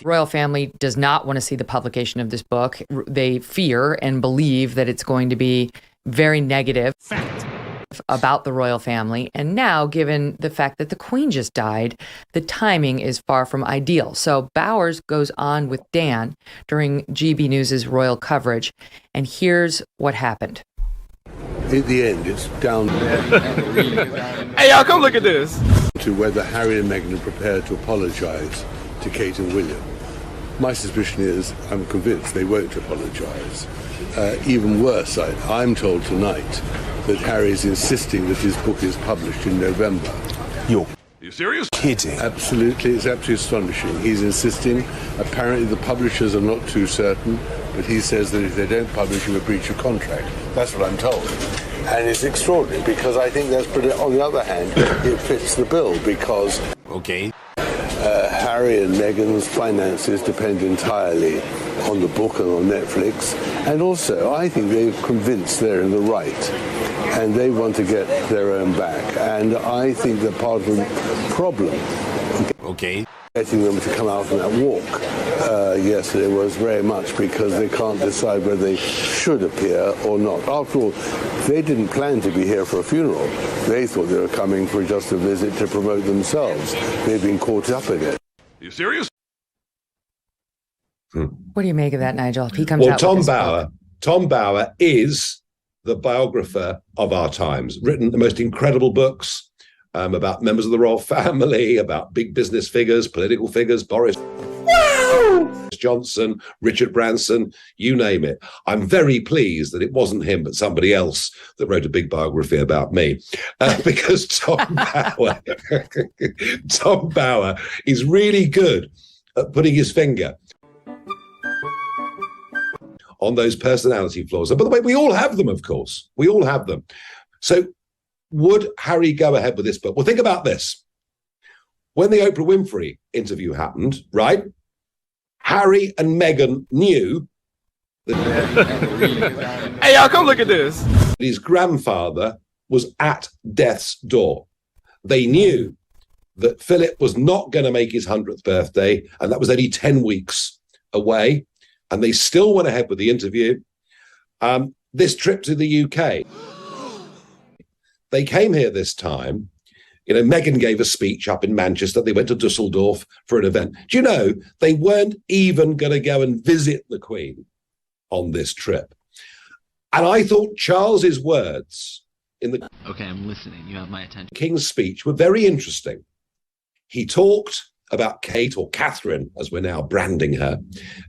Royal family does not want to see the publication of this book. They fear and believe that it's going to be very negative. Fact. About the royal family. And now, given the fact that the Queen just died, the timing is far from ideal. So Bowers goes on with Dan during GB News's royal coverage. And here's what happened. At the end, it's down Hey, y'all, come look at this. to whether Harry and Meghan are prepared to apologise to Kate and William. My suspicion is, I'm convinced they won't apologise. Even worse, I'm told tonight that Harry is insisting that his book is published in November. Are you serious? Kidding. Absolutely, it's absolutely astonishing. He's insisting. Apparently the publishers are not too certain, but he says that if they don't publish, he will breach a contract. That's what I'm told. And it's extraordinary because I think that's pretty, on the other hand, it fits the bill because Harry and Meghan's finances depend entirely on the book and on Netflix. And also, I think they're convinced they're in the right and they want to get their own back. And I think that part of the problem getting them to come out on that walk yesterday was very much because they can't decide whether they should appear or not. After all, they didn't plan to be here for a funeral. They thought they were coming for just a visit to promote themselves. They've been caught up in it. Are you serious? What do you make of that, Nigel? He comes out with this book. Tom Bower is the biographer of our times, written the most incredible books about members of the royal family, about big business figures, political figures, Boris Johnson, Richard Branson, you name it. I'm very pleased that it wasn't him, but somebody else that wrote a big biography about me, because Tom Bower is really good at putting his finger on those personality flaws. And by the way, we all have them, of course. We all have them. So would Harry go ahead with this book? Well, think about this. When the Oprah Winfrey interview happened, right? Harry and Meghan knew that Hey, y'all, come look at this. his grandfather was at death's door. They knew that Philip was not going to make his 100th birthday, and that was only 10 weeks away. And they still went ahead with the interview. This trip to the UK, they came here this time. You know, Meghan gave a speech up in Manchester. They went to Dusseldorf for an event. Do you know, they weren't even going to go and visit the Queen on this trip. And I thought Charles's words in the I'm listening. You have my attention. King's speech were very interesting. He talked about Kate, or Catherine, as we're now branding her,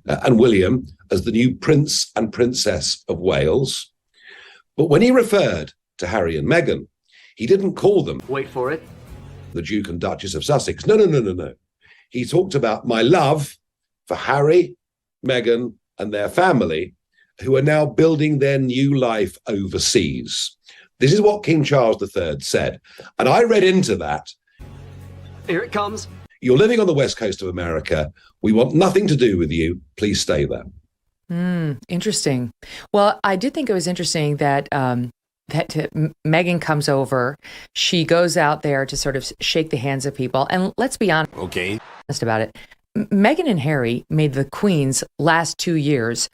and William as the new Prince and Princess of Wales. But when he referred to Harry and Meghan, he didn't call them, Wait for it, the Duke and Duchess of Sussex. No. He talked about my love for Harry, Meghan, and their family, who are now building their new life overseas. This is what King Charles III said. And I read into that. here it comes. You're living on the west coast of America. We want nothing to do with you. Please stay there. Interesting. Well, I did think it was interesting that Meghan comes over. She goes out there to sort of shake the hands of people. And let's be honest about it. Meghan and Harry made the Queen's last 2 years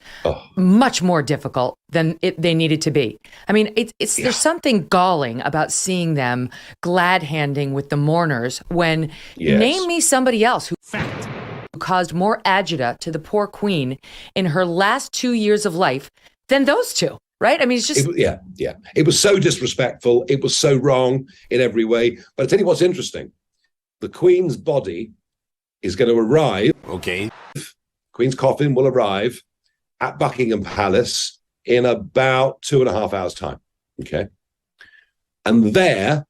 much more difficult than they needed to be. I mean, there's something galling about seeing them glad-handing with the mourners when name me somebody else who caused more agita to the poor Queen in her last 2 years of life than those two. Right? I mean, it's just... It was so disrespectful. It was so wrong in every way. But I'll tell you what's interesting. The Queen's body is going to arrive. Queen's coffin will arrive at Buckingham Palace in about 2.5 hours' time. Okay. And there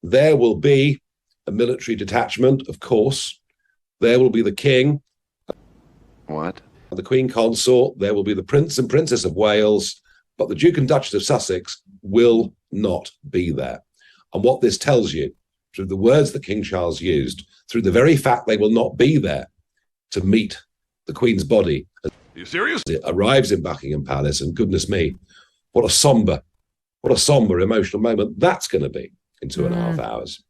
will be a military detachment, of course. There will be the King. What? The Queen Consort. There will be the Prince and Princess of Wales. But the Duke and Duchess of Sussex will not be there. And what this tells you, through the words that King Charles used, through the very fact they will not be there to meet the Queen's body. Are you serious? It arrives in Buckingham Palace, and goodness me, what a somber emotional moment that's going to be in 2.5 hours.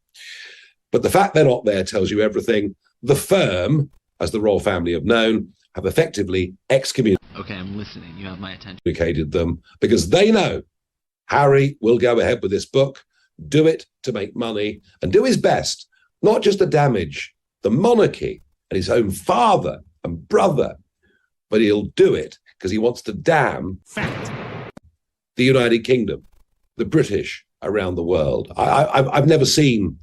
But the fact they're not there tells you everything. The firm as the royal family have known, have effectively excommunicated Okay, I'm listening. You have my attention. them because they know Harry will go ahead with this book, do it to make money, and do his best, not just to damage the monarchy and his own father and brother, but he'll do it because he wants to damn the United Kingdom, the British around the world. I've never seen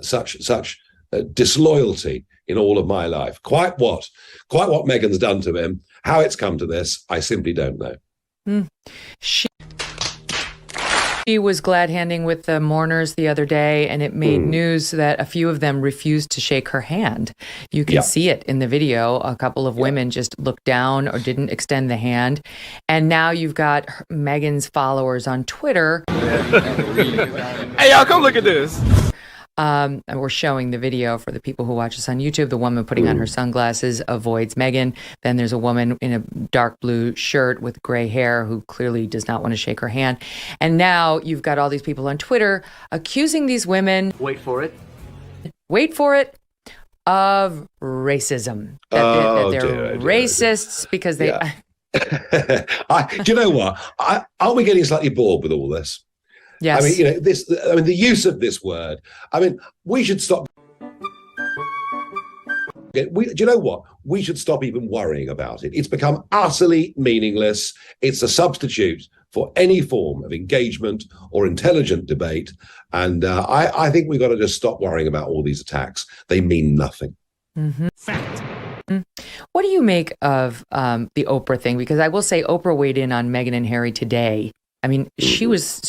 such disloyalty in all of my life. Quite what Meghan's done to him, how it's come to this, I simply don't know. She was glad-handing with the mourners the other day, and it made news that a few of them refused to shake her hand. You can see it in the video. A couple of women just looked down or didn't extend the hand. And now you've got Meghan's followers on Twitter. Hey, y'all, come look at this. And we're showing the video for the people who watch us on YouTube. The woman putting on her sunglasses avoids Meghan. Then there's a woman in a dark blue shirt with gray hair who clearly does not want to shake her hand. And now you've got all these people on Twitter accusing these women, Wait for it. of racism. That they're racists because they... Yeah. Do you know what? Aren't we getting slightly bored with all this? Yes. I mean, the use of this word. I mean, we should stop. Do you know what? We should stop even worrying about it. It's become utterly meaningless. It's a substitute for any form of engagement or intelligent debate. And I think we've got to just stop worrying about all these attacks. They mean nothing. Fact. What do you make of the Oprah thing? Because I will say Oprah weighed in on Meghan and Harry today. I mean, she was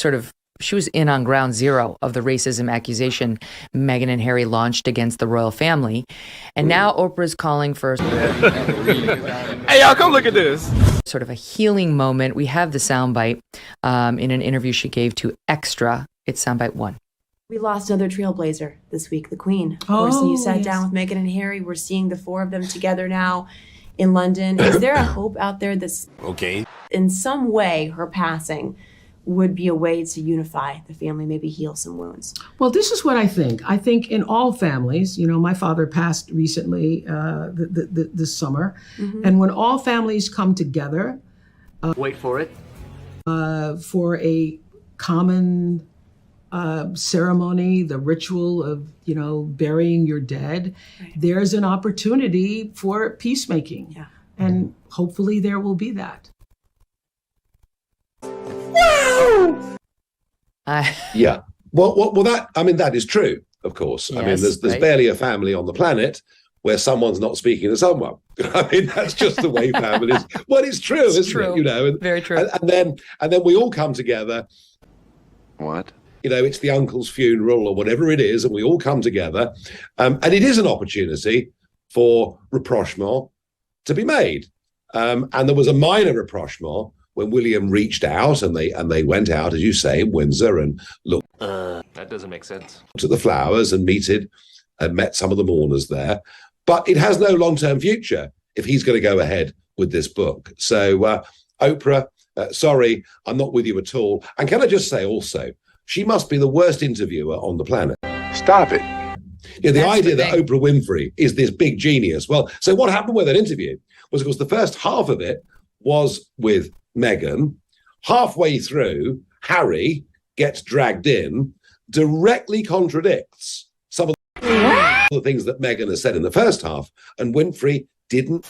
in on ground zero of the racism accusation Meghan and Harry launched against the royal family. And now Oprah's calling for Hey, y'all, come look at this. sort of a healing moment. We have the soundbite in an interview she gave to Extra. It's soundbite 1. We lost another trailblazer this week, the Queen. Of course, and you sat down with Meghan and Harry. We're seeing the 4 of them together now in London. Is there a hope out there that in some way her passing would be a way to unify the family, maybe heal some wounds? Well, this is what I think. I think in all families, my father passed recently this summer. And when all families come together Wait for it. for a common ceremony, the ritual of, burying your dead, there's an opportunity for peacemaking. Yeah. And hopefully there will be that. Yeah. Well, that is true, of course. Yes, I mean, there's barely a family on the planet where someone's not speaking to someone. I mean, that's just the way families. Well, it's true, isn't it? Very true. And then we all come together. What? It's the uncle's funeral or whatever it is, and we all come together, and it is an opportunity for rapprochement to be made. And there was a minor rapprochement when William reached out, and they went out, as you say, in Windsor and looked That doesn't make sense. at the flowers and met some of the mourners there. But it has no long-term future if he's going to go ahead with this book. So, Oprah, sorry, I'm not with you at all. And can I just say also, she must be the worst interviewer on the planet. Stop it. The idea that Oprah Winfrey is this big genius. Well, so what happened with that interview was, of course, the first half of it was with Meghan. Halfway through, Harry gets dragged in, directly contradicts some of the things that Meghan has said in the first half, and Winfrey didn't